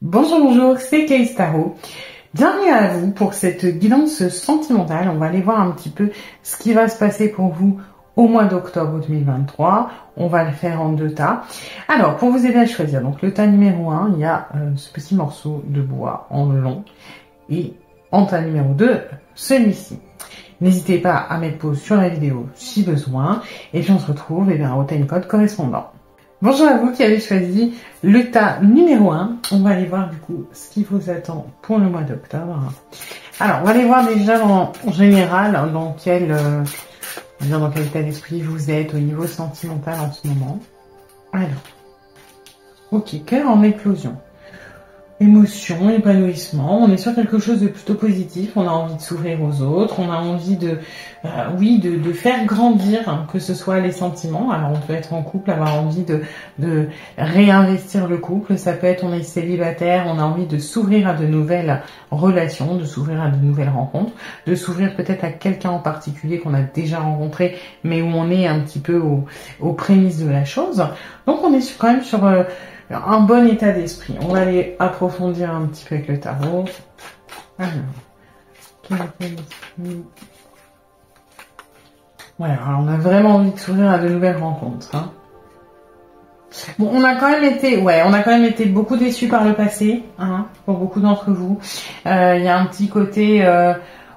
Bonjour, bonjour, c'est Caïs Tarot. Bienvenue à vous pour cette guidance sentimentale. On va aller voir un petit peu ce qui va se passer pour vous au mois d'octobre 2023. On va le faire en deux tas. Alors, pour vous aider à choisir, donc le tas numéro 1, il y a ce petit morceau de bois en long. Et en tas numéro 2, celui-ci. N'hésitez pas à mettre pause sur la vidéo si besoin. Et puis on se retrouve au time code correspondant. Bonjour à vous qui avez choisi le tas numéro 1. On va aller voir du coup ce qui vous attend pour le mois d'octobre. Alors, on va aller voir déjà en général dans quel état d'esprit vous êtes au niveau sentimental en ce moment. Alors, ok, cœur en éclosion. Émotion, épanouissement, on est sur quelque chose de plutôt positif, on a envie de s'ouvrir aux autres, on a envie de faire grandir, hein, que ce soit les sentiments. Alors on peut être en couple, avoir envie de réinvestir le couple, ça peut être on est célibataire, on a envie de s'ouvrir à de nouvelles relations, de s'ouvrir à de nouvelles rencontres, de s'ouvrir peut-être à quelqu'un en particulier qu'on a déjà rencontré, mais où on est un petit peu aux prémices de la chose. Donc on est quand même sur un bon état d'esprit. On va aller approfondir un petit peu avec le tarot. Alors, voilà, alors on a vraiment envie de s'ouvrir à de nouvelles rencontres. Hein. Bon, on a quand même été beaucoup déçus par le passé, hein, pour beaucoup d'entre vous. Il y a un petit côté,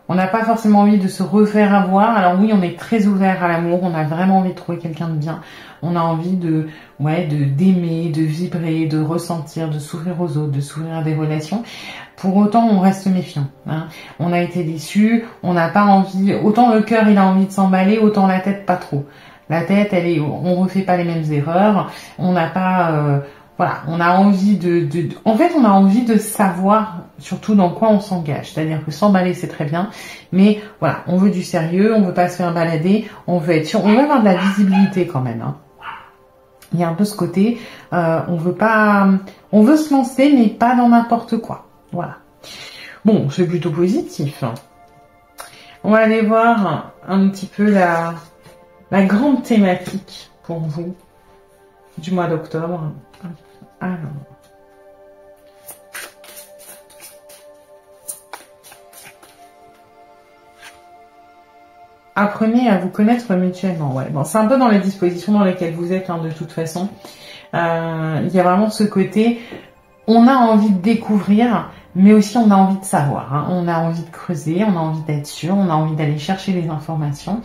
on n'a pas forcément envie de se refaire avoir. Alors oui, on est très ouvert à l'amour, on a vraiment envie de trouver quelqu'un de bien. On a envie d'aimer, de vibrer, de ressentir, de s'ouvrir aux autres, de s'ouvrir à des relations. Pour autant, on reste méfiant. Hein. On a été déçus, on n'a pas envie, autant le cœur il a envie de s'emballer, autant la tête pas trop. La tête, on refait pas les mêmes erreurs, on n'a pas, on a envie en fait, on a envie de savoir surtout dans quoi on s'engage. C'est-à-dire que s'emballer, c'est très bien, mais voilà, on veut du sérieux, on veut pas se faire balader, on veut être sûr, on veut avoir de la visibilité quand même. Hein. Il y a un peu ce côté, on veut se lancer, mais pas dans n'importe quoi. Voilà. Bon, c'est plutôt positif. On va aller voir un petit peu la grande thématique pour vous du mois d'octobre. Alors. Apprenez à vous connaître mutuellement. Ouais, bon, c'est un peu dans les dispositions dans lesquelles vous êtes, hein, de toute façon. Il y a vraiment ce côté, on a envie de découvrir, mais aussi on a envie de savoir. Hein. On a envie de creuser, on a envie d'être sûr, on a envie d'aller chercher les informations.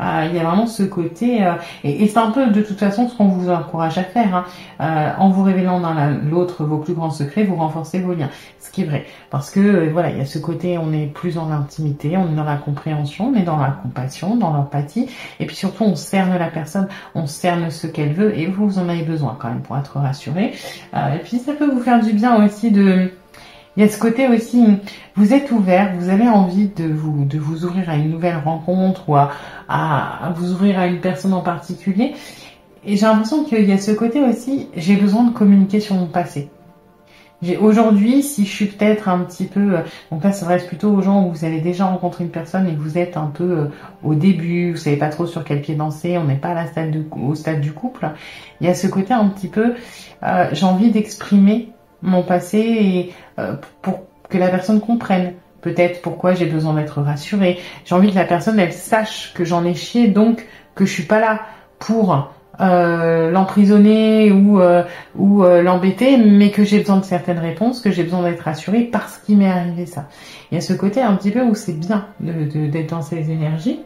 Il y a vraiment ce côté, et c'est un peu de toute façon ce qu'on vous encourage à faire. Hein. En vous révélant dans l'autre vos plus grands secrets, vous renforcez vos liens. Ce qui est vrai. Parce que voilà, il y a ce côté, on est plus dans l'intimité, on est dans la compréhension, on est dans la compassion, dans l'empathie. Et puis surtout, on cerne la personne, on cerne ce qu'elle veut, et vous en avez besoin quand même pour être rassuré. Et puis ça peut vous faire du bien aussi il y a ce côté aussi, vous êtes ouvert, vous avez envie de vous ouvrir à une nouvelle rencontre ou à vous ouvrir à une personne en particulier. Et j'ai l'impression qu'il y a ce côté aussi, j'ai besoin de communiquer sur mon passé. Aujourd'hui, si je suis peut-être un petit peu, donc là ça s'adresse plutôt aux gens où vous avez déjà rencontré une personne et que vous êtes un peu au début, vous savez pas trop sur quel pied danser, on n'est pas au stade du couple. Il y a ce côté un petit peu, j'ai envie d'exprimer mon passé et pour que la personne comprenne peut-être pourquoi j'ai besoin d'être rassurée. J'ai envie que la personne elle sache que j'en ai chié, donc que je suis pas là pour l'emprisonner ou l'embêter, mais que j'ai besoin de certaines réponses, que j'ai besoin d'être rassurée parce qu'il m'est arrivé ça. Il y a ce côté un petit peu où c'est bien d'être dans ces énergies,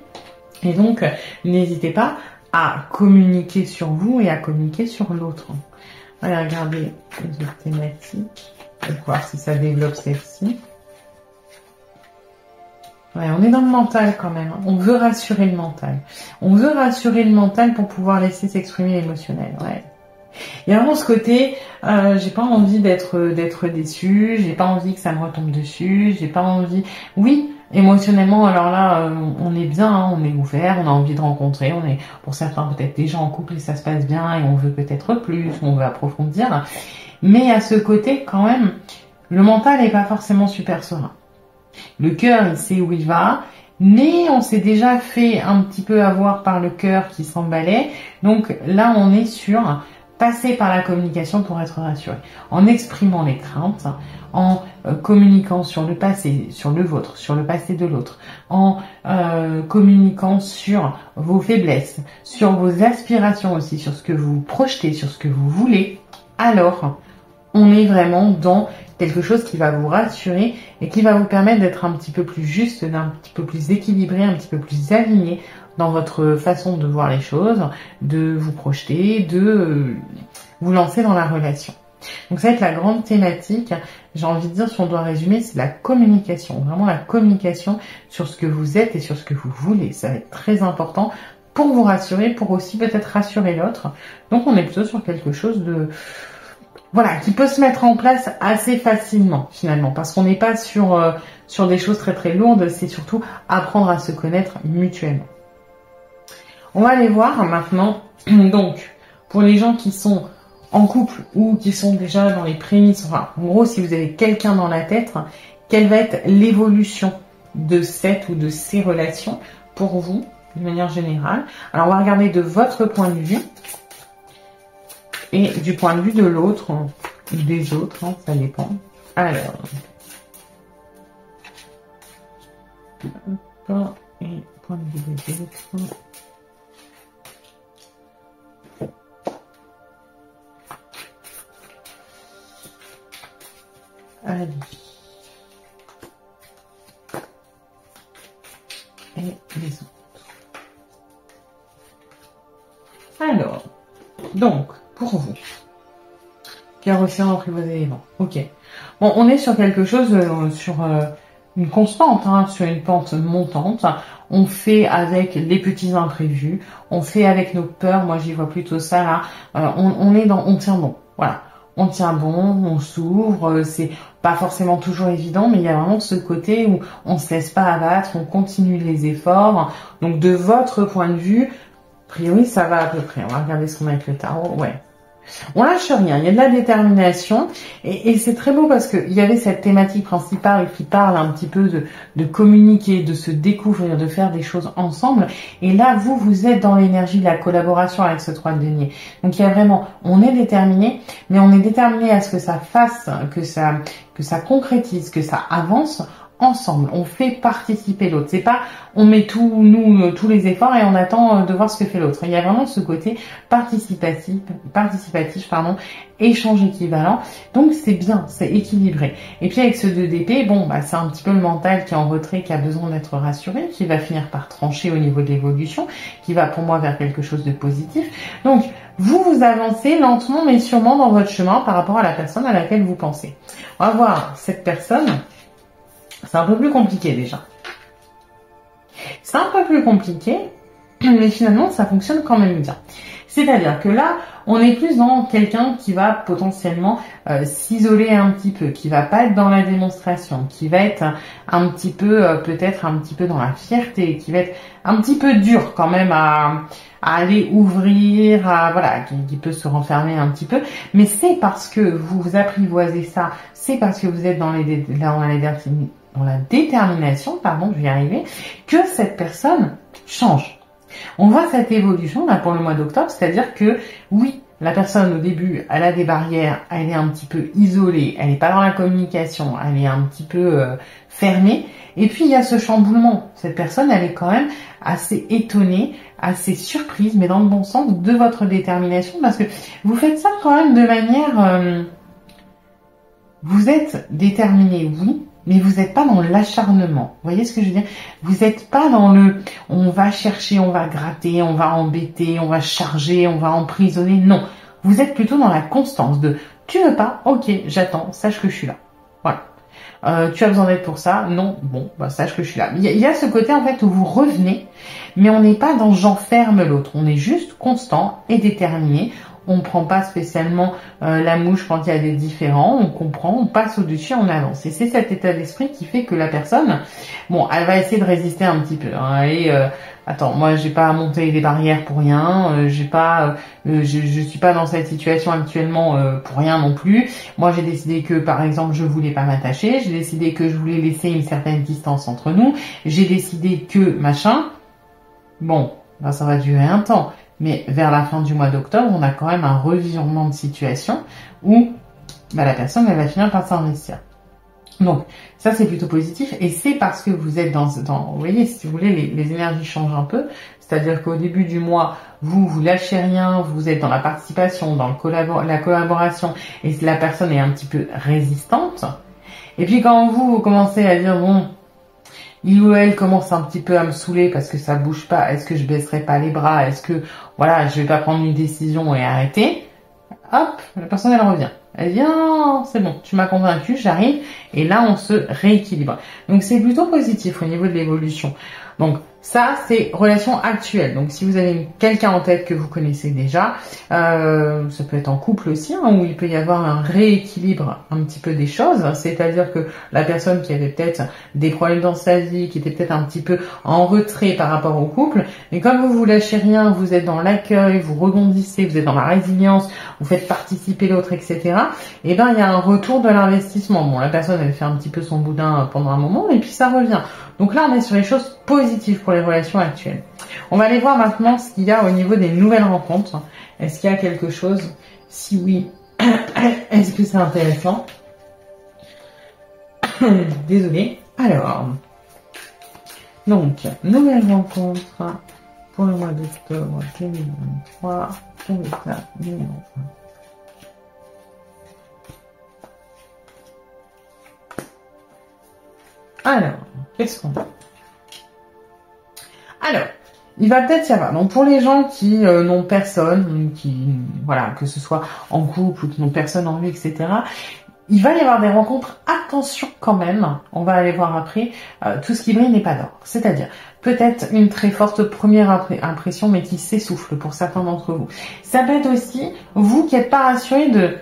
et donc n'hésitez pas à communiquer sur vous et à communiquer sur l'autre. On va regarder les autres thématiques, pour voir si ça développe celle-ci. Ouais, on est dans le mental quand même. On veut rassurer le mental. On veut rassurer le mental pour pouvoir laisser s'exprimer l'émotionnel. Ouais. Il y a vraiment ce côté, j'ai pas envie d'être déçue, j'ai pas envie que ça me retombe dessus, j'ai pas envie. Oui, émotionnellement, alors là, on est bien, hein, on est ouvert, on a envie de rencontrer, on est pour certains peut-être déjà en couple et ça se passe bien et on veut peut-être plus, on veut approfondir. Mais à ce côté, quand même, le mental n'est pas forcément super serein. Le cœur, il sait où il va, mais on s'est déjà fait un petit peu avoir par le cœur qui s'emballait. Donc là, on est sur passez par la communication pour être rassuré. En exprimant les craintes, en communiquant sur le passé, sur le vôtre, sur le passé de l'autre, en communiquant sur vos faiblesses, sur vos aspirations aussi, sur ce que vous projetez, sur ce que vous voulez, alors on est vraiment dans quelque chose qui va vous rassurer et qui va vous permettre d'être un petit peu plus juste, d'un petit peu plus équilibré, un petit peu plus aligné dans votre façon de voir les choses, de vous projeter, de vous lancer dans la relation. Donc ça va être la grande thématique, j'ai envie de dire, si on doit résumer, c'est la communication, vraiment la communication sur ce que vous êtes et sur ce que vous voulez. Ça va être très important pour vous rassurer, pour aussi peut-être rassurer l'autre. Donc on est plutôt sur quelque chose de... Voilà, qui peut se mettre en place assez facilement finalement, parce qu'on n'est pas sur des choses très très lourdes, c'est surtout apprendre à se connaître mutuellement. On va aller voir maintenant, donc, pour les gens qui sont en couple ou qui sont déjà dans les prémices, enfin, en gros, si vous avez quelqu'un dans la tête, quelle va être l'évolution de cette ou de ces relations pour vous, de manière générale. Alors, on va regarder de votre point de vue et du point de vue de l'autre, ou des autres, hein, ça dépend. Alors, et point de vue des autres. Allez. Et les autres. Alors, donc, pour vous, Cœur océan pris vos éléments. Ok. Bon, on est sur quelque chose, sur une constante, hein, sur une pente montante. On fait avec les petits imprévus, on fait avec nos peurs. Moi, j'y vois plutôt ça là. On tient bon. Voilà. On tient bon, on s'ouvre, c'est pas forcément toujours évident, mais il y a vraiment ce côté où on se laisse pas abattre, on continue les efforts. Donc de votre point de vue, a priori ça va à peu près. On va regarder ce qu'on a avec le tarot. Ouais. On lâche rien, il y a de la détermination et c'est très beau parce qu'il y avait cette thématique principale qui parle un petit peu de communiquer, de se découvrir, de faire des choses ensemble. Et là, vous êtes dans l'énergie de la collaboration avec ce 3 de denier. Donc il y a vraiment, on est déterminé, mais on est déterminé à ce que ça fasse, que ça concrétise, que ça avance ensemble. On fait participer l'autre. C'est pas on met tous les efforts et on attend de voir ce que fait l'autre. Il y a vraiment ce côté participatif, échange équivalent. Donc c'est bien, c'est équilibré. Et puis avec ce 2 d'épée, bon, bah c'est un petit peu le mental qui est en retrait, qui a besoin d'être rassuré, qui va finir par trancher au niveau de l'évolution, qui va pour moi vers quelque chose de positif. Donc vous avancez lentement mais sûrement dans votre chemin par rapport à la personne à laquelle vous pensez. On va voir cette personne. C'est un peu plus compliqué déjà. C'est un peu plus compliqué, mais finalement ça fonctionne quand même bien. C'est-à-dire que là, on est plus dans quelqu'un qui va potentiellement s'isoler un petit peu, qui va pas être dans la démonstration, qui va être un petit peu, peut-être un petit peu dans la fierté, qui va être un petit peu dur quand même à aller ouvrir, voilà, qui peut se renfermer un petit peu. Mais c'est parce que vous apprivoisez ça, c'est parce que vous êtes dans la détermination, pardon, je vais y arriver, que cette personne change. On voit cette évolution là pour le mois d'octobre, c'est-à-dire que oui, la personne au début, elle a des barrières, elle est un petit peu isolée, elle n'est pas dans la communication, elle est un petit peu fermée, et puis il y a ce chamboulement. Cette personne, elle est quand même assez étonnée, assez surprise, mais dans le bon sens, de votre détermination, parce que vous faites ça quand même de manière... vous êtes déterminé, oui, mais vous n'êtes pas dans l'acharnement. Vous voyez ce que je veux dire? Vous n'êtes pas dans le on va chercher, on va gratter, on va embêter, on va charger, on va emprisonner. Non. Vous êtes plutôt dans la constance de tu veux pas? Ok, j'attends, sache que je suis là. Voilà. Tu as besoin d'aide pour ça? Non, bon, bah sache que je suis là. Il y a ce côté en fait où vous revenez, mais on n'est pas dans j'enferme l'autre. On est juste constant et déterminé. On ne prend pas spécialement la mouche quand il y a des différends, on comprend, on passe au-dessus, on avance. Et c'est cet état d'esprit qui fait que la personne, bon, elle va essayer de résister un petit peu. Hein, attends, moi j'ai pas monté des barrières pour rien, je suis pas dans cette situation actuellement pour rien non plus. Moi j'ai décidé que par exemple je voulais pas m'attacher, j'ai décidé que je voulais laisser une certaine distance entre nous, j'ai décidé que machin. Bon. ben, ça va durer un temps. Mais vers la fin du mois d'octobre, on a quand même un revirement de situation où ben, la personne, elle va finir par s'investir. Donc, ça, c'est plutôt positif. Et c'est parce que vous êtes vous voyez, si vous voulez, les énergies changent un peu. C'est-à-dire qu'au début du mois, vous lâchez rien, vous êtes dans la participation, dans la collaboration, et la personne est un petit peu résistante. Et puis quand vous commencez à dire, bon, il ou elle commence un petit peu à me saouler parce que ça bouge pas, est-ce que je baisserai pas les bras, est-ce que, voilà, je vais pas prendre une décision et arrêter, hop, la personne, elle revient. Elle dit, ah, c'est bon, tu m'as convaincu, j'arrive. Et là, on se rééquilibre. Donc, c'est plutôt positif au niveau de l'évolution. Donc, ça, c'est relation actuelle. Donc, si vous avez quelqu'un en tête que vous connaissez déjà, ça peut être en couple aussi, hein, où il peut y avoir un rééquilibre un petit peu des choses. C'est-à-dire que la personne qui avait peut-être des problèmes dans sa vie, qui était peut-être un petit peu en retrait par rapport au couple, mais comme vous lâchez rien, vous êtes dans l'accueil, vous rebondissez, vous êtes dans la résilience, vous faites participer l'autre, etc. Et ben, il y a un retour de l'investissement. Bon, la personne, elle fait un petit peu son boudin pendant un moment, et puis ça revient. Donc là, on est sur les choses positives pour les relations actuelles. On va aller voir maintenant ce qu'il y a au niveau des nouvelles rencontres. Est-ce qu'il y a quelque chose? Si oui, est-ce que c'est intéressant? Désolée. Alors, donc, nouvelles rencontres pour le mois d'octobre 2023 pour l'état numéro 1. Alors, qu'est-ce qu'on a? Alors, il va peut-être y avoir, donc pour les gens qui n'ont personne, voilà, que ce soit en couple ou qui n'ont personne en vue, etc., il va y avoir des rencontres, attention quand même, on va aller voir après, tout ce qui brille n'est pas d'or. C'est-à-dire, peut-être une très forte première impression, mais qui s'essouffle pour certains d'entre vous. Ça peut être aussi, vous qui n'êtes pas rassuré de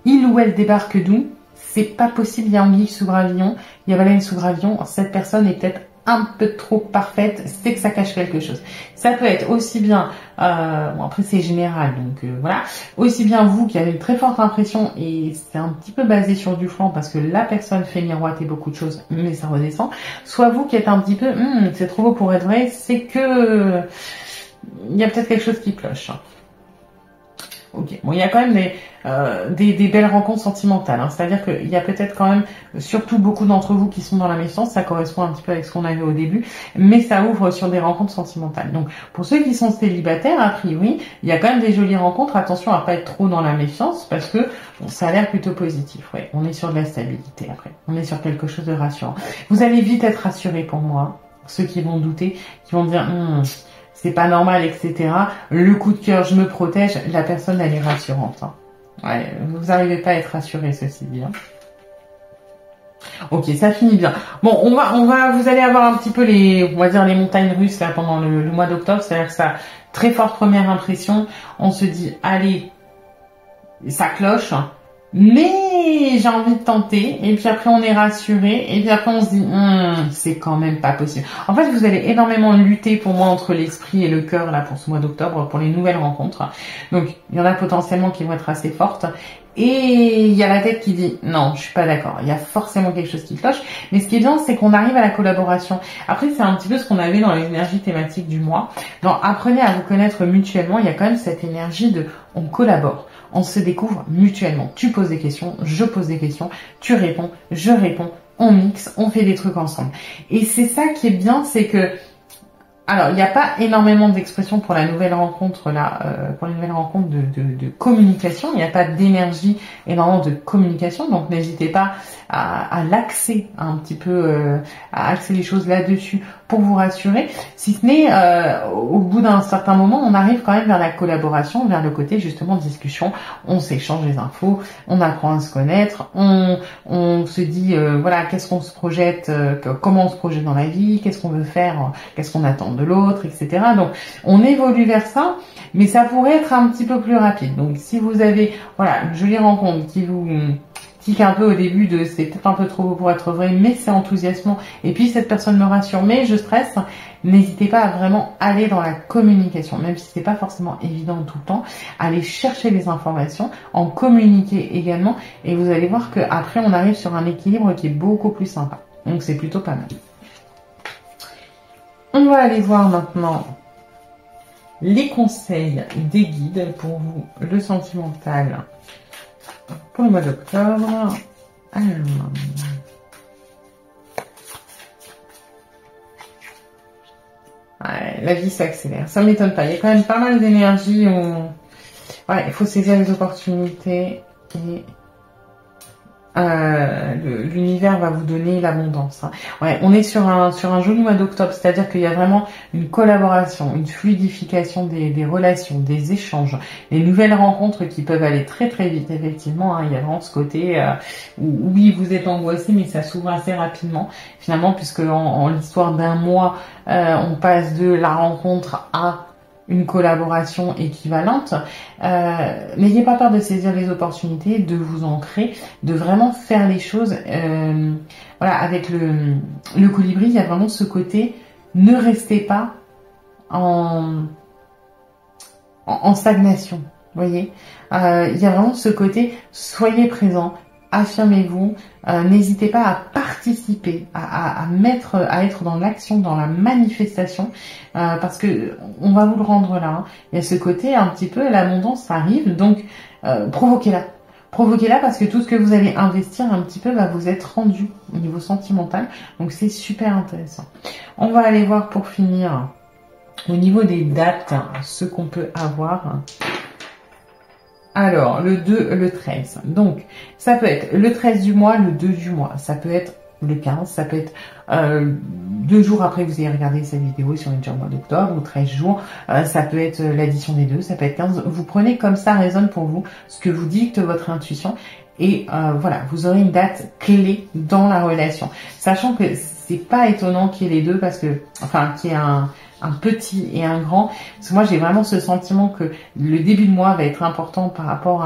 il ou elle débarque d'où. C'est pas possible, il y a anguille sous gravillon, il y a baleine sous gravillon, cette personne est peut-être un peu trop parfaite, c'est que ça cache quelque chose. Ça peut être aussi bien, bon après c'est général, donc voilà, aussi bien vous qui avez une très forte impression et c'est un petit peu basé sur du flanc parce que la personne fait miroiter beaucoup de choses, mais ça redescend, soit vous qui êtes un petit peu, c'est trop beau pour être vrai, c'est que il y a peut-être quelque chose qui cloche. Ok, bon, il y a quand même des belles rencontres sentimentales, hein. C'est-à-dire qu'il y a peut-être quand même, surtout beaucoup d'entre vous qui sont dans la méfiance, ça correspond un petit peu avec ce qu'on avait au début, mais ça ouvre sur des rencontres sentimentales. Donc, pour ceux qui sont célibataires, a priori, il y a quand même des jolies rencontres, attention à pas être trop dans la méfiance, parce que bon, ça a l'air plutôt positif, ouais. On est sur de la stabilité après, on est sur quelque chose de rassurant. Vous allez vite être rassurés pour moi, ceux qui vont douter, qui vont dire, c'est pas normal, etc. Le coup de cœur, je me protège, la personne, elle est rassurante. Hein. Ouais, vous n'arrivez pas à être rassuré, ceci dit. Hein. Ok, ça finit bien. Bon, vous allez avoir un petit peu on va dire les montagnes russes là pendant le mois d'octobre. C'est-à-dire que ça, très forte première impression. On se dit, allez, ça cloche. Mais j'ai envie de tenter, et puis après on est rassuré, et puis après on se dit c'est quand même pas possible. En fait, vous allez énormément lutter pour moi entre l'esprit et le cœur là pour ce mois d'octobre, pour les nouvelles rencontres. Donc il y en a potentiellement qui vont être assez fortes, et il y a la tête qui dit non, je suis pas d'accord. Il y a forcément quelque chose qui cloche. Mais ce qui est bien, c'est qu'on arrive à la collaboration. Après, c'est un petit peu ce qu'on avait dans l'énergie thématique du mois. Dans apprenez à vous connaître mutuellement, il y a quand même cette énergie de on collabore. On se découvre mutuellement. Tu poses des questions, je pose des questions, tu réponds, je réponds, on mixe, on fait des trucs ensemble. Et c'est ça qui est bien, c'est que, alors il n'y a pas énormément d'expressions pour la nouvelle rencontre là, pour les nouvelles rencontres de communication. Il n'y a pas d'énergie énormément de communication, donc n'hésitez pas à l'axer un petit peu, à axer les choses là-dessus pour vous rassurer. Si ce n'est, au bout d'un certain moment, on arrive quand même vers la collaboration, vers le côté justement discussion. On s'échange les infos, on apprend à se connaître, on se dit voilà, qu'est-ce qu'on se projette, comment on se projette dans la vie, qu'est-ce qu'on veut faire, qu'est-ce qu'on attend de l'autre, etc. Donc on évolue vers ça, mais ça pourrait être un petit peu plus rapide. Donc si vous avez voilà une jolie rencontre qui vous tique un peu au début de c'est peut-être un peu trop beau pour être vrai, mais c'est enthousiasmant, et puis cette personne me rassure, mais je stresse, n'hésitez pas à vraiment aller dans la communication, même si c'est pas forcément évident tout le temps, aller chercher les informations, en communiquer également, et vous allez voir que après on arrive sur un équilibre qui est beaucoup plus sympa. Donc c'est plutôt pas mal. On va aller voir maintenant les conseils des guides pour vous, le sentimental pour le mois d'octobre. Alors, ouais, la vie s'accélère, ça m'étonne pas. Il y a quand même pas mal d'énergie où ouais, il faut saisir les opportunités et l'univers va vous donner l'abondance. Hein. Ouais, on est sur un joli mois d'octobre, c'est-à-dire qu'il y a vraiment une collaboration, une fluidification des relations, des échanges, des nouvelles rencontres qui peuvent aller très très vite, effectivement. Hein. Il y a vraiment ce côté où oui, vous êtes angoissé, mais ça s'ouvre assez rapidement, finalement, puisque en l'histoire d'un mois, on passe de la rencontre à une collaboration équivalente. N'ayez pas peur de saisir les opportunités, de vous ancrer, de vraiment faire les choses. Voilà, avec le colibri, il y a vraiment ce côté, ne restez pas en stagnation. Vous voyez, il y a vraiment ce côté, soyez présent, affirmez-vous, n'hésitez pas à participer, à être dans l'action, dans la manifestation, parce que on va vous le rendre là. Hein. Il y a ce côté un petit peu, l'abondance arrive, donc provoquez-la. Provoquez-la parce que tout ce que vous allez investir un petit peu va vous être rendu au niveau sentimental, donc c'est super intéressant. On va aller voir pour finir au niveau des dates, ce qu'on peut avoir. Alors, le 2, le 13. Donc, ça peut être le 13 du mois, le 2 du mois. Ça peut être le 15, ça peut être 2 jours après que vous ayez regardé cette vidéo sur une mois d'octobre, ou 13 jours. Ça peut être l'addition des deux, ça peut être 15. Vous prenez comme ça résonne pour vous, ce que vous dicte votre intuition. Et voilà, vous aurez une date clé dans la relation. Sachant que c'est pas étonnant qu'il y ait les deux, parce que, enfin, qu'il y ait un petit et un grand, parce que moi j'ai vraiment ce sentiment que le début de mois va être important par rapport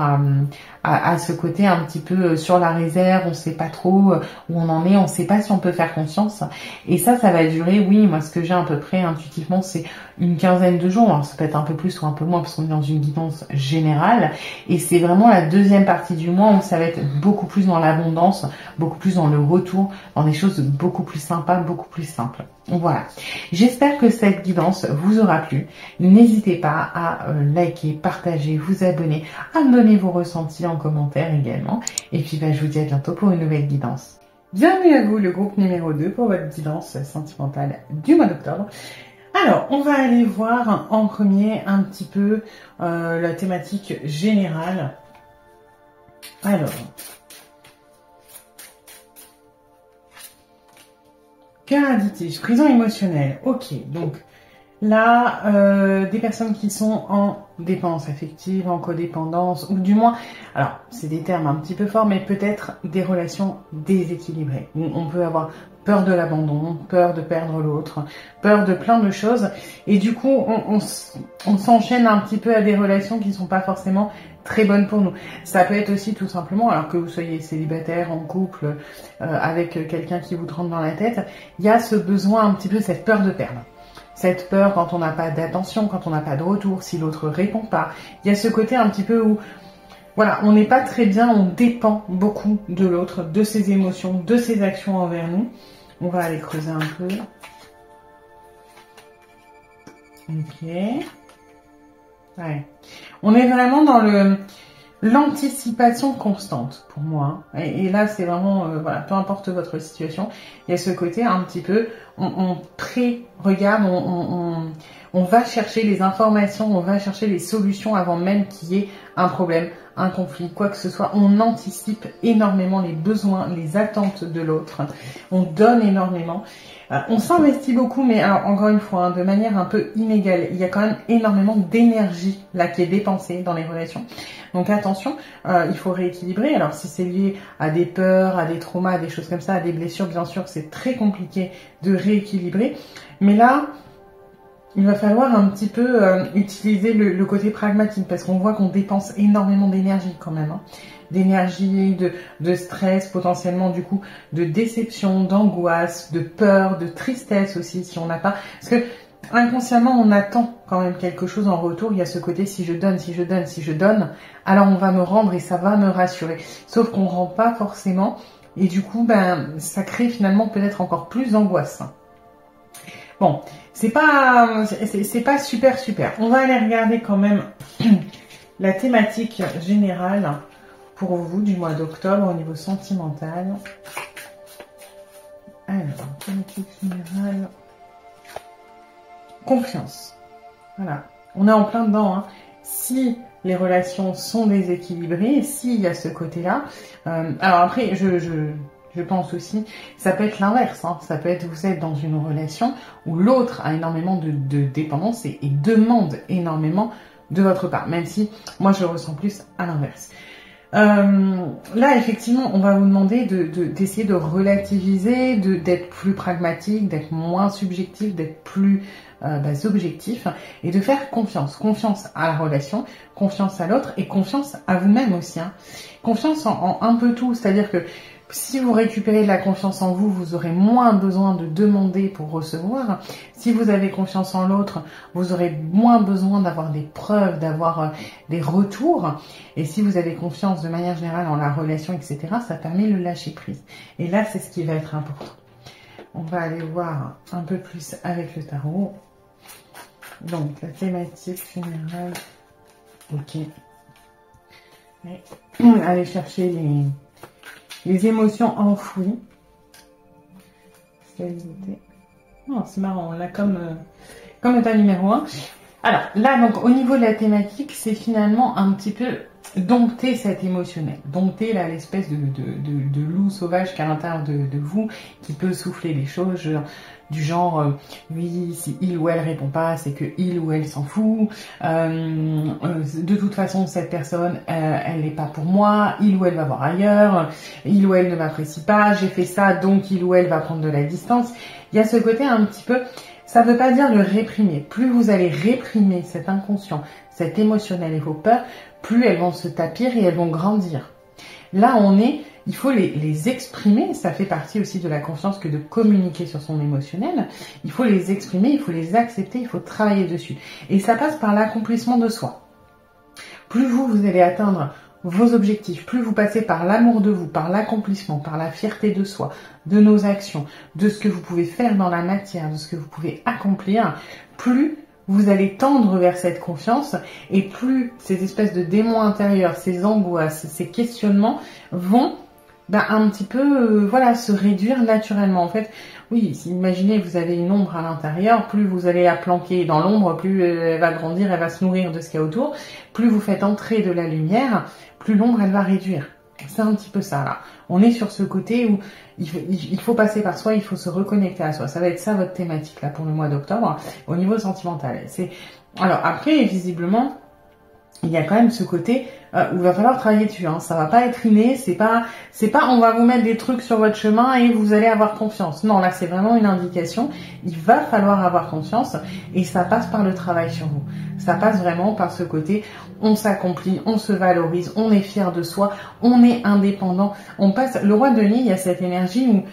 à ce côté un petit peu sur la réserve, on sait pas trop où on en est, on sait pas si on peut faire confiance, et ça va durer, oui, moi ce que j'ai à peu près intuitivement c'est une quinzaine de jours, alors ça peut être un peu plus ou un peu moins parce qu'on est dans une guidance générale, et c'est vraiment la deuxième partie du mois où ça va être beaucoup plus dans l'abondance, beaucoup plus dans le retour, dans des choses beaucoup plus sympas, beaucoup plus simples. Voilà, j'espère que cette guidance vous aura plu. N'hésitez pas à liker, partager, vous abonner, à me donner vos ressentis en commentaire également. Et puis je vous dis à bientôt pour une nouvelle guidance. Bienvenue à vous, le groupe numéro 2 pour votre guidance sentimentale du mois d'octobre. Alors, on va aller voir en premier un petit peu la thématique générale. Alors... Cœur additif, prison émotionnelle. Ok, donc là, des personnes qui sont en dépendance affective, en codépendance, ou du moins, alors c'est des termes un petit peu forts, mais peut-être des relations déséquilibrées. On peut avoir peur de l'abandon, peur de perdre l'autre, peur de plein de choses, et du coup, on s'enchaîne un petit peu à des relations qui ne sont pas forcément très bonne pour nous. Ça peut être aussi tout simplement, alors que vous soyez célibataire, en couple, avec quelqu'un qui vous rentre dans la tête, il y a ce besoin un petit peu, cette peur de perdre. Cette peur quand on n'a pas d'attention, quand on n'a pas de retour, si l'autre répond pas. Il y a ce côté un petit peu où, voilà, on n'est pas très bien, on dépend beaucoup de l'autre, de ses émotions, de ses actions envers nous. On va aller creuser un peu. Ok. Ouais. On est vraiment dans l'anticipation constante pour moi. Et là, c'est vraiment, voilà, peu importe votre situation, il y a ce côté un petit peu, on pré-regarde, on va chercher les informations, on va chercher les solutions avant même qu'il y ait un problème, un conflit, quoi que ce soit. On anticipe énormément les besoins, les attentes de l'autre. On donne énormément. On s'investit beaucoup, mais alors, encore une fois, hein, de manière un peu inégale. Il y a quand même énormément d'énergie là qui est dépensée dans les relations. Donc attention, il faut rééquilibrer. Alors si c'est lié à des peurs, à des traumas, à des choses comme ça, à des blessures, bien sûr, c'est très compliqué de rééquilibrer. Mais là, il va falloir un petit peu utiliser le côté pragmatique, parce qu'on voit qu'on dépense énormément d'énergie quand même. Hein. D'énergie, de stress, potentiellement du coup, de déception, d'angoisse, de peur, de tristesse aussi si on n'a pas. Parce que inconsciemment, on attend quand même quelque chose en retour. Il y a ce côté si je donne, si je donne, si je donne, alors on va me rendre et ça va me rassurer. Sauf qu'on ne rend pas forcément et du coup, ben, ça crée finalement peut-être encore plus d'angoisse. Bon, c'est pas super super. On va aller regarder quand même la thématique générale pour vous du mois d'octobre au niveau sentimental. Alors, thématique générale. Confiance. Voilà. On est en plein dedans. Hein. Si les relations sont déséquilibrées, s'il y a ce côté-là. Alors après, je pense aussi, ça peut être l'inverse. Hein. Ça peut être, vous êtes dans une relation où l'autre a énormément de dépendance et demande énormément de votre part. Même si, moi, je le ressens plus à l'inverse. Là, effectivement, on va vous demander d'essayer de relativiser, d'être plus pragmatique, d'être moins subjectif, d'être plus objectif et de faire confiance. Confiance à la relation, confiance à l'autre et confiance à vous-même aussi. Hein. Confiance en un peu tout, c'est-à-dire que si vous récupérez de la confiance en vous, vous aurez moins besoin de demander pour recevoir. Si vous avez confiance en l'autre, vous aurez moins besoin d'avoir des preuves, d'avoir des retours. Et si vous avez confiance de manière générale en la relation, etc., ça permet le lâcher prise. Et là, c'est ce qui va être important. On va aller voir un peu plus avec le tarot. Donc, la thématique générale. Ok. Allez chercher les émotions enfouies. Oh, c'est marrant, là comme état numéro 1. Alors là, donc au niveau de la thématique, c'est finalement un petit peu dompter cet émotionnel. Dompter là l'espèce de loup sauvage qui est à l'intérieur de vous, qui peut souffler des choses, du genre oui, si il ou elle répond pas, c'est que il ou elle s'en fout. De toute façon, cette personne, elle n'est pas pour moi. Il ou elle va voir ailleurs. Il ou elle ne m'apprécie pas. J'ai fait ça, donc il ou elle va prendre de la distance. Il y a ce côté un petit peu. Ça ne veut pas dire le réprimer. Plus vous allez réprimer cet inconscient, cet émotionnel et vos peurs, plus elles vont se tapir et elles vont grandir. Là, il faut les exprimer. Ça fait partie aussi de la confiance que de communiquer sur son émotionnel. Il faut les exprimer, il faut les accepter, il faut travailler dessus. Et ça passe par l'accomplissement de soi. Plus vous allez atteindre vos objectifs, plus vous passez par l'amour de vous, par l'accomplissement, par la fierté de soi, de nos actions, de ce que vous pouvez faire dans la matière, de ce que vous pouvez accomplir, plus vous allez tendre vers cette confiance et plus ces espèces de démons intérieurs, ces angoisses, ces questionnements vont un petit peu se réduire naturellement. En fait, oui, imaginez vous avez une ombre à l'intérieur, plus vous allez la planquer dans l'ombre, plus elle va grandir, elle va se nourrir de ce qu'il y a autour, plus vous faites entrer de la lumière, plus l'ombre elle va réduire. C'est un petit peu ça là. On est sur ce côté où il faut passer par soi, il faut se reconnecter à soi. Ça va être ça votre thématique là pour le mois d'octobre au niveau sentimental. Alors après visiblement il y a quand même ce côté où il va falloir travailler dessus. Hein. Ça va pas être inné, c'est pas on va vous mettre des trucs sur votre chemin et vous allez avoir confiance. Non, là c'est vraiment une indication. Il va falloir avoir confiance et ça passe par le travail sur vous. Ça passe vraiment par ce côté, on s'accomplit, on se valorise, on est fier de soi, on est indépendant. On passe. Le roi de denier, il y a cette énergie où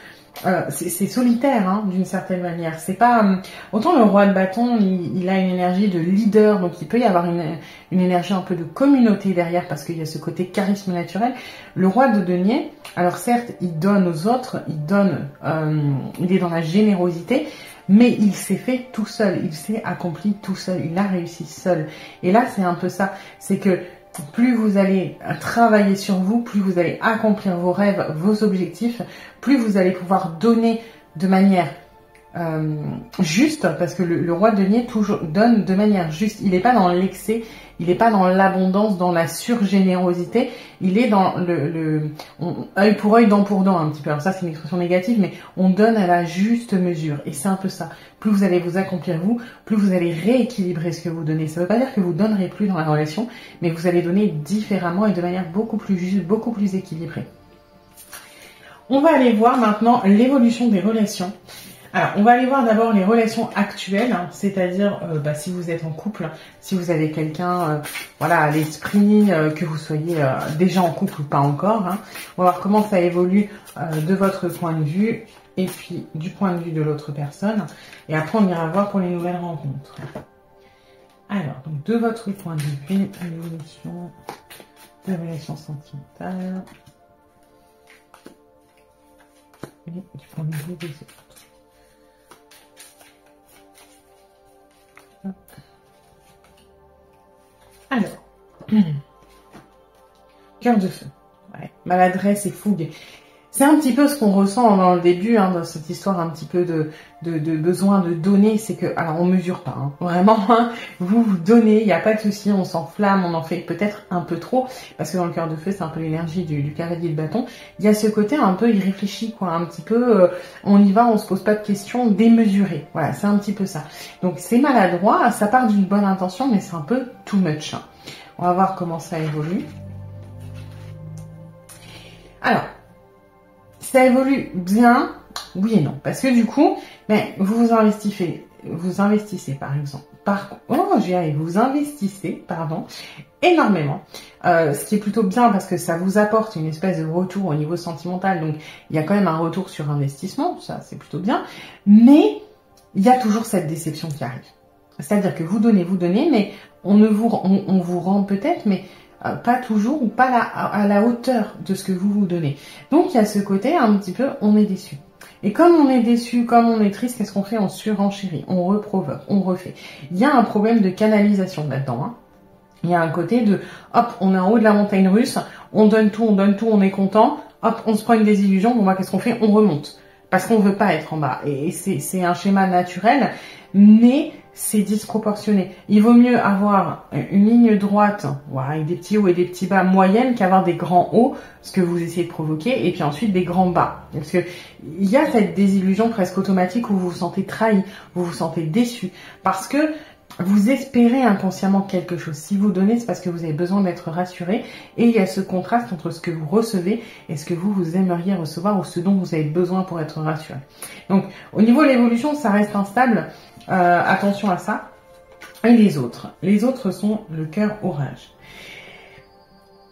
c'est solitaire hein, d'une certaine manière. C'est pas autant le roi de bâton, il a une énergie de leader, donc il peut y avoir une énergie un peu de communauté derrière parce qu'il y a ce côté charisme naturel. Le roi de denier, alors certes, il donne aux autres, il est dans la générosité, mais il s'est fait tout seul, il s'est accompli tout seul, il a réussi seul. Et là, c'est un peu ça, c'est que plus vous allez travailler sur vous, plus vous allez accomplir vos rêves, vos objectifs, plus vous allez pouvoir donner de manière juste, parce que le roi de denier toujours donne de manière juste. Il n'est pas dans l'excès, il n'est pas dans l'abondance, dans la surgénérosité. Il est dans œil pour œil, dent pour dent un petit peu. Alors ça c'est une expression négative, mais on donne à la juste mesure. Et c'est un peu ça. Plus vous allez vous accomplir vous, plus vous allez rééquilibrer ce que vous donnez. Ça ne veut pas dire que vous donnerez plus dans la relation, mais vous allez donner différemment et de manière beaucoup plus juste, beaucoup plus équilibrée. On va aller voir maintenant l'évolution des relations. Alors, on va aller voir d'abord les relations actuelles, hein, c'est-à-dire si vous êtes en couple, si vous avez quelqu'un à l'esprit, que vous soyez déjà en couple ou pas encore. Hein. On va voir comment ça évolue de votre point de vue et puis du point de vue de l'autre personne. Et après, on ira voir pour les nouvelles rencontres. Alors, donc de votre point de vue, l'évolution de relations sentimentales et du point de vue des autres. Cœur de feu. Ouais. Maladresse et fougue. C'est un petit peu ce qu'on ressent dans le début, hein, dans cette histoire un petit peu de besoin de donner. C'est que, alors on mesure pas, hein, vraiment, hein, vous donnez, il n'y a pas de souci, on s'enflamme, on en fait peut-être un peu trop, parce que dans le cœur de feu, c'est un peu l'énergie du cavalier de bâton. Il y a ce côté un peu irréfléchi, quoi, un petit peu, on y va, on se pose pas de questions, démesuré. Voilà, c'est un petit peu ça. Donc c'est maladroit, ça part d'une bonne intention, mais c'est un peu too much. Hein. On va voir comment ça évolue. Alors, ça évolue bien, oui et non. Parce que du coup, vous investissez par exemple. Vous investissez, énormément. Ce qui est plutôt bien parce que ça vous apporte une espèce de retour au niveau sentimental. Donc, il y a quand même un retour sur investissement. Ça, c'est plutôt bien. Mais, il y a toujours cette déception qui arrive. C'est-à-dire que vous donnez, mais on vous rend peut-être, mais pas toujours ou pas à la hauteur de ce que vous donnez. Donc il y a ce côté un petit peu, on est déçu. Et comme on est déçu, comme on est triste, qu'est-ce qu'on fait? On surenchérit, on reprovoque, on refait. Il y a un problème de canalisation là-dedans. Hein. Il y a un côté de, hop, on est en haut de la montagne russe, on donne tout, on est content, hop, on se prend une désillusion, bon bah qu'est-ce qu'on fait? On remonte. Parce qu'on veut pas être en bas. Et c'est un schéma naturel, mais c'est disproportionné. Il vaut mieux avoir une ligne droite, voilà, avec des petits hauts et des petits bas moyennes, qu'avoir des grands hauts, ce que vous essayez de provoquer, et puis ensuite des grands bas. Parce que il y a cette désillusion presque automatique où vous vous sentez trahi, vous vous sentez déçu, parce que vous espérez inconsciemment quelque chose. Si vous donnez, c'est parce que vous avez besoin d'être rassuré, et il y a ce contraste entre ce que vous recevez et ce que vous aimeriez recevoir, ou ce dont vous avez besoin pour être rassuré. Donc, au niveau de l'évolution, ça reste instable. Attention à ça. Et les autres sont le cœur orage.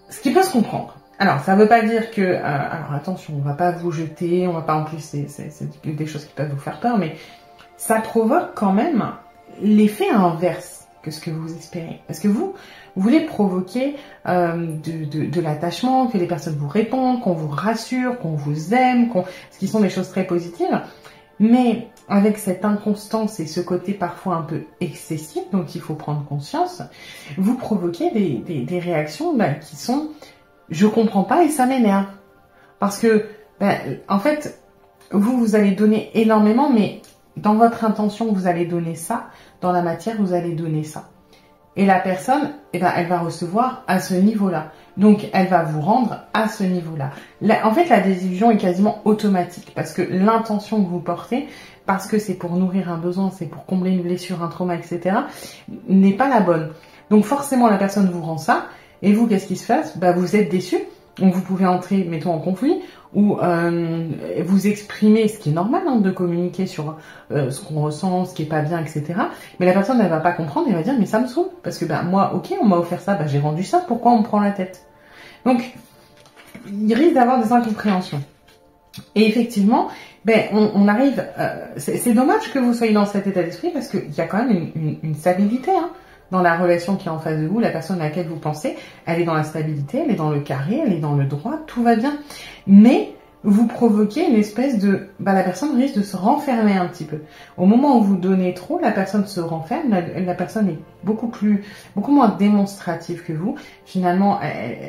Ce qui peut se comprendre. Alors, ça ne veut pas dire que... alors, attention, on va pas vous jeter, on va pas... En plus, c'est des choses qui peuvent vous faire peur, mais ça provoque quand même l'effet inverse que ce que vous espérez. Parce que vous voulez provoquer de l'attachement, que les personnes vous répondent, qu'on vous rassure, qu'on vous aime, ce qui sont des choses très positives. Mais avec cette inconstance et ce côté parfois un peu excessif, dont il faut prendre conscience, vous provoquez des réactions qui sont « je comprends pas et ça m'énerve ». Parce que, en fait, vous allez donner énormément, mais dans votre intention, vous allez donner ça, dans la matière, vous allez donner ça. Et la personne, elle va recevoir à ce niveau-là. Donc, elle va vous rendre à ce niveau-là. En fait, la désillusion est quasiment automatique parce que l'intention que vous portez, parce que c'est pour nourrir un besoin, c'est pour combler une blessure, un trauma, etc., n'est pas la bonne. Donc, forcément, la personne vous rend ça. Et vous, qu'est-ce qui se passe? Vous êtes déçu. Donc, vous pouvez entrer, mettons, en conflit ou vous exprimer, ce qui est normal hein, de communiquer sur ce qu'on ressent, ce qui est pas bien, etc. Mais la personne, elle va pas comprendre, elle va dire, mais ça me saoule. Parce que moi, ok, on m'a offert ça, j'ai rendu ça, pourquoi on me prend la tête? Donc, il risque d'avoir des incompréhensions. Et effectivement, on arrive... c'est dommage que vous soyez dans cet état d'esprit parce qu'il y a quand même une stabilité hein, dans la relation qui est en face de vous. La personne à laquelle vous pensez, elle est dans la stabilité, elle est dans le carré, elle est dans le droit, tout va bien. Mais vous provoquez une espèce de... la personne risque de se renfermer un petit peu. Au moment où vous donnez trop, la personne se renferme, la personne est beaucoup moins démonstrative que vous. Finalement,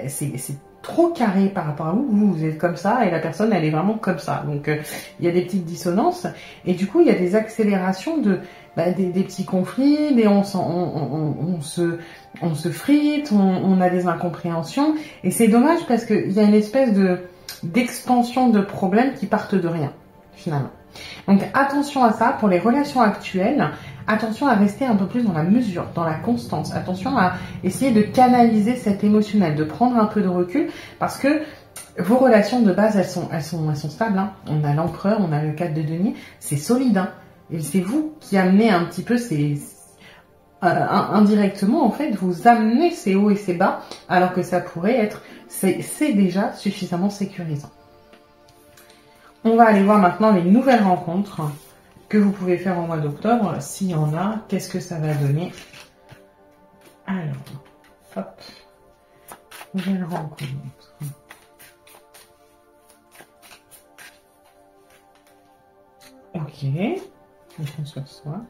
c'est trop carré par rapport à vous. Vous êtes comme ça et la personne, elle est vraiment comme ça. Donc, il y a des petites dissonances et du coup, il y a des accélérations des petits conflits, on se frite, on a des incompréhensions et c'est dommage parce qu'il y a une espèce d'expansion de problèmes qui partent de rien, finalement. Donc attention à ça pour les relations actuelles, attention à rester un peu plus dans la mesure, dans la constance, attention à essayer de canaliser cet émotionnel, de prendre un peu de recul, parce que vos relations de base, elles sont stables, hein. On a l'empereur, on a le 4 de denier, c'est solide, hein. Et c'est vous qui amenez un petit peu indirectement, en fait, vous amenez ces hauts et ces bas, alors que ça pourrait être, c'est déjà suffisamment sécurisant. On va aller voir maintenant les nouvelles rencontres que vous pouvez faire au mois d'octobre, s'il y en a, qu'est-ce que ça va donner. Alors, hop, nouvelles rencontres. Ok, on sur soi.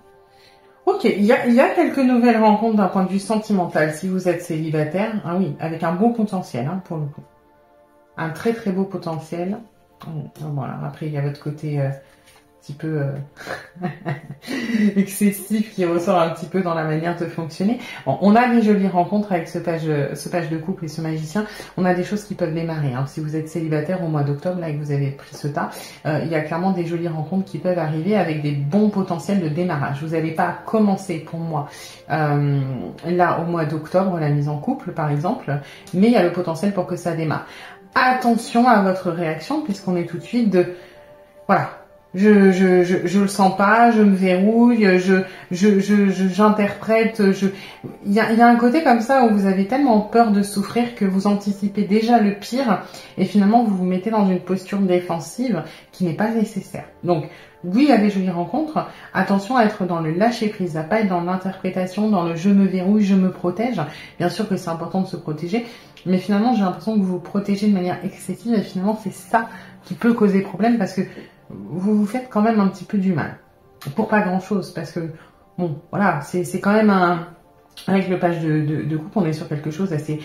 Ok, Ok, il y a quelques nouvelles rencontres d'un point de vue sentimental si vous êtes célibataire. Ah oui, avec un beau potentiel hein, pour le coup. Un très très beau potentiel. Voilà, après il y a votre côté un petit peu excessif qui ressort un petit peu dans la manière de fonctionner. Bon, on a des jolies rencontres avec ce page de couple et ce magicien. On a des choses qui peuvent démarrer. Hein. Si vous êtes célibataire au mois d'octobre, là, et que vous avez pris ce tas, il y a clairement des jolies rencontres qui peuvent arriver avec des bons potentiels de démarrage. Vous n'allez pas commencer pour moi là au mois d'octobre, la mise en couple par exemple, mais il y a le potentiel pour que ça démarre. Attention à votre réaction puisqu'on est tout de suite de... Voilà. Je le sens pas, je me verrouille, j'interprète, il y a un côté comme ça où vous avez tellement peur de souffrir que vous anticipez déjà le pire et finalement vous vous mettez dans une posture défensive qui n'est pas nécessaire. Donc, oui, il y a des jolies rencontres. Attention à être dans le lâcher prise, à pas être dans l'interprétation, dans le je me verrouille, je me protège. Bien sûr que c'est important de se protéger, mais finalement j'ai l'impression que vous vous protégez de manière excessive et finalement c'est ça qui peut causer problème parce que vous vous faites quand même un petit peu du mal. Pour pas grand chose, parce que, bon, voilà, c'est quand même un... Avec le page de couple, on est sur quelque chose assez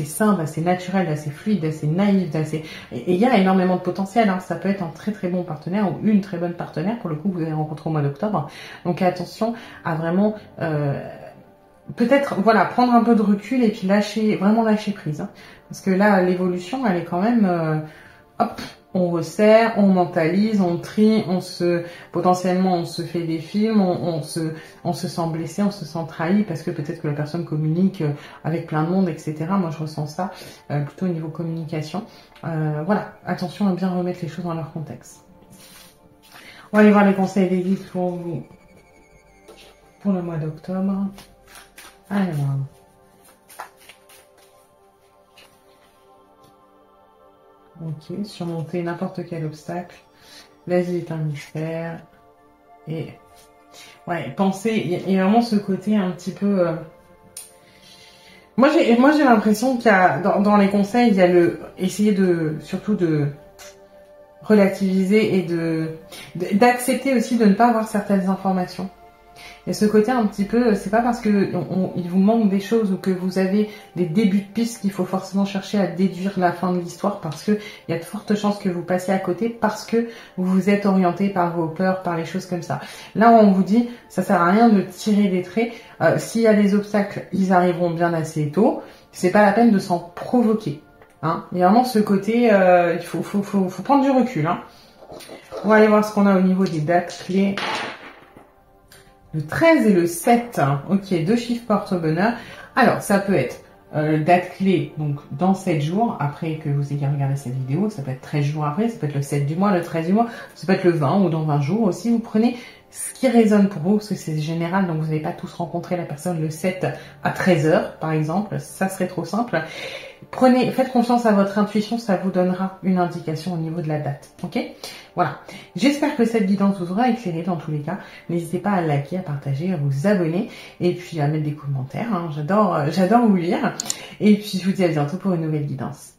simple, assez naturel, assez fluide, assez naïf, assez... Et il y a énormément de potentiel, hein. Ça peut être un très très bon partenaire ou une très bonne partenaire, pour le coup, que vous avez rencontré au mois d'octobre. Donc attention à vraiment... peut-être, voilà, prendre un peu de recul et puis vraiment lâcher prise. Hein. Parce que là, l'évolution, elle est quand même... hop, on resserre, on mentalise, on trie, potentiellement on se fait des films, on se sent blessé, on se sent trahi parce que peut-être que la personne communique avec plein de monde, etc. Moi je ressens ça plutôt au niveau communication. Voilà, attention à bien remettre les choses dans leur contexte. On va aller voir les conseils des guides pour vous pour le mois d'octobre. Alors... Ok, surmonter n'importe quel obstacle. L'Asie est un mystère. Et ouais, penser, il y a vraiment ce côté un petit peu... Moi j'ai l'impression qu'il y a, dans les conseils, il y a essayer surtout de relativiser et d'accepter aussi de ne pas avoir certaines informations. Et ce côté un petit peu, c'est pas parce que il vous manque des choses ou que vous avez des débuts de piste qu'il faut forcément chercher à déduire la fin de l'histoire parce que il y a de fortes chances que vous passiez à côté parce que vous vous êtes orienté par vos peurs, par les choses comme ça. Là, on vous dit, ça sert à rien de tirer des traits. S'il y a des obstacles, ils arriveront bien assez tôt. C'est pas la peine de s'en provoquer. Hein. Il y a vraiment ce côté, il faut prendre du recul. Hein. On va aller voir ce qu'on a au niveau des dates clés. Le 13 et le 7, ok, 2 chiffres porte-bonheur. Alors, ça peut être date clé, donc dans 7 jours, après que vous ayez regardé cette vidéo, ça peut être 13 jours après, ça peut être le 7 du mois, le 13 du mois, ça peut être le 20 ou dans 20 jours aussi. Vous prenez ce qui résonne pour vous, parce que c'est général, donc vous n'allez pas tous rencontrer la personne le 7 à 13h, par exemple, ça serait trop simple. Faites confiance à votre intuition, ça vous donnera une indication au niveau de la date, ok? Voilà. J'espère que cette guidance vous aura éclairé dans tous les cas. N'hésitez pas à liker, à partager, à vous abonner et puis à mettre des commentaires. Hein. J'adore vous lire. Et puis je vous dis à bientôt pour une nouvelle guidance.